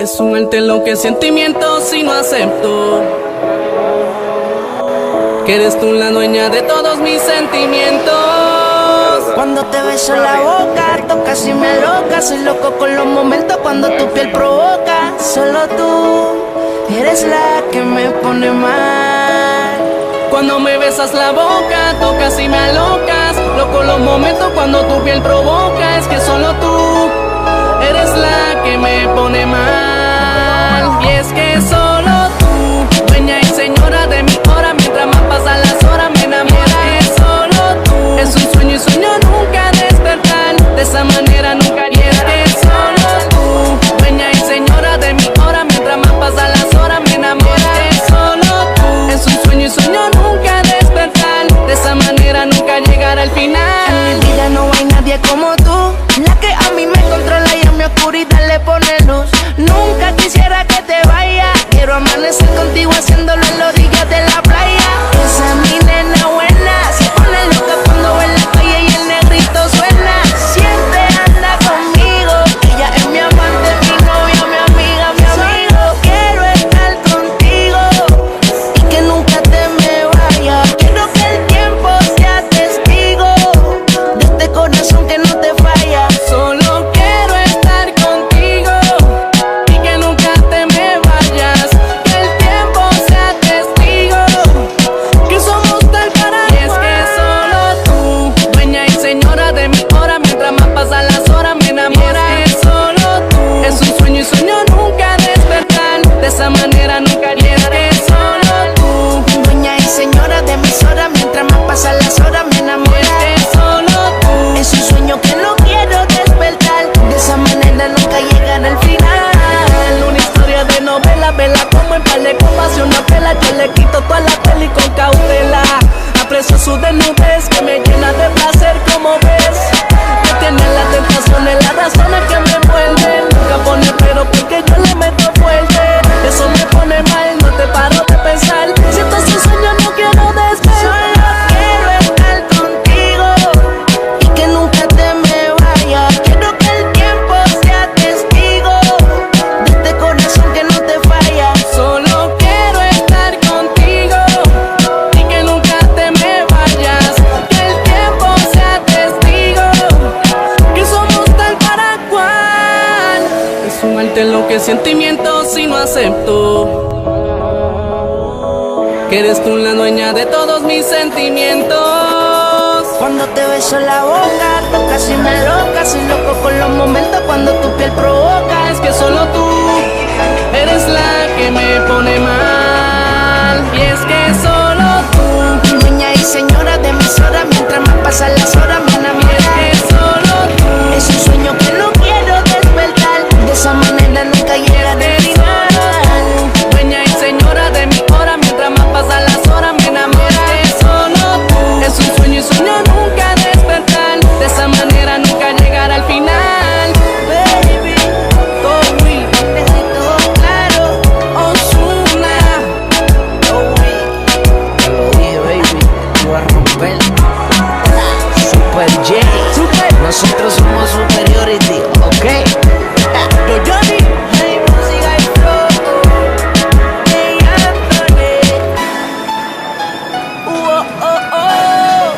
Es un arte lo que sentimientos si no acepto que eres tú la dueña de todos mis sentimientos. Cuando te beso la boca, tocas y me alocas. Soy loco con los momentos cuando tu piel provoca. Solo tú eres la que me pone mal. Cuando me besas la boca, tocas y me alocas. Loco los momentos cuando tu piel provoca. Es que solo tú eres la que me pone mal. Y es que solo tú, dueña y señora de mi hora. Mientras más pasan las horas me enamora. Es solo tú, es un sueño y sueño nunca despertar. De esa manera nunca llegar. Es solo tú, dueña y señora de mi hora. Mientras más pasan las horas me enamora. Es solo tú, es un sueño y sueño nunca despertar. De esa manera nunca llegar al final. En mi vida no hay nadie como tú, la que a mí me controla y a mi oscuridad le pone luz. Nunca quisiera que te vayas. Quiero amanecer contigo haciéndolo en la orilla de la playa. Esa es mi nena buena, se pone loca cuando ve la calle y el negrito suena. Siempre anda conmigo, ella es mi amante, mi novia, mi amiga, mi amigo. Quiero estar contigo y que nunca te me vayas. Quiero que el tiempo sea testigo de este corazón que no te falla. Solo quiero estar contigo y que nunca te me vayas. Que el tiempo sea testigo que somos tal para cual. Y es que solo tú, dueña y señora de mi hora. Mientras más pasan las horas me enamora. Y es que solo tú, es un sueño y sueño nunca despertar. De esa manera nunca llegar. Es solo tú, Dueña y señora de mis horas, mientras más pasan las horas me enamora. es que solo tú. Es un sueño que no quiero despertar. De esa manera nunca llegar al final. Una historia de novela, vela como en par de copas y una pela. Yo le quito toda la peli con cautela. Aprecio su desnudez que me llena de placer, como ves. Me tienen las tentaciones, las razones que me envuelven. Nunca pone pero porque yo le meto fuerte. Eso me pone mal, no te paro de pensar. Si esto es un sueño no quiero despertar. Solo quiero estar contigo y que nunca te me vayas. Quiero que el tiempo sea testigo de este corazón que no te falla. Solo quiero estar contigo y que nunca te me vayas. Que el tiempo sea testigo que somos tal para cual. Es un arte lo que sentimientos si no acepto que eres tú la dueña de todos mis sentimientos. Cuando te beso la boca, tocas y me alocas. Soy loco con los momentos cuando tu piel provoca. Es que solo tú eres la que me pone mal. Y es que solo tú, Dueña y señora de mis horas, mientras más pasan las horas me y es enamora. que solo tú. Es un sueño que no quiero despertar. De esa manera nunca llega al final. Dueña y señora de mi hora, mientras más pasan las horas me enamora. Es solo tú, es un sueño y sueño nunca despertar. De esa manera nunca llegar al final. Baby, Oh, we, necesito claro. Ozuna. Oye, baby, tú vas a romper. Super J. Nosotros somos superiority, ¿ok? Yo, Johnny. Hay música y flow. Hey, Anthony. Oh.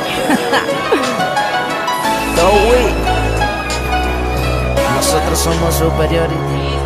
Nosotros somos superiority.